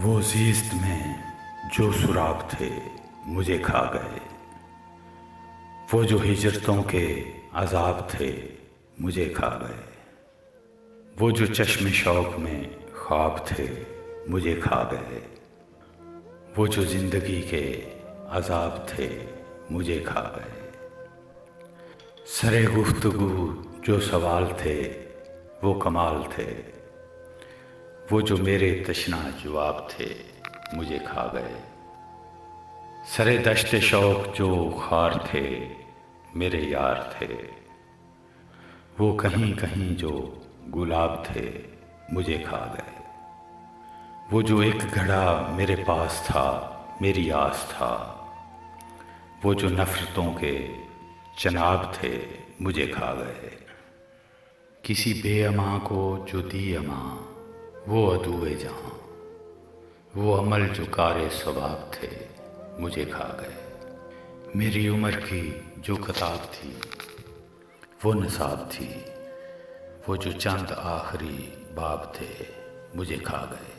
وہ زیست میں جو سراغ تھے مجھے کھا گئے، وہ جو ہجرتوں کے عذاب تھے مجھے کھا گئے، وہ جو چشم شوق میں خواب تھے مجھے کھا گئے، وہ جو زندگی کے عذاب تھے مجھے کھا گئے، سرے گفتگو جو سوال تھے وہ کمال تھے، وہ جو میرے تشنا جواب تھے مجھے کھا گئے، سرے دشت شوق جو خار تھے میرے یار تھے، وہ کہیں کہیں جو گلاب تھے مجھے کھا گئے، وہ جو ایک گھڑا میرے پاس تھا میری آس تھا، وہ جو نفرتوں کے چناب تھے مجھے کھا گئے، کسی بے اماں کو جو دی اماں وہ عدوِ جہاں، وہ عمل جو کار ثواب تھے مجھے کھا گئے، میری عمر کی جو کتاب تھی وہ نصاب تھی، وہ جو چند آخری باب تھے مجھے کھا گئے۔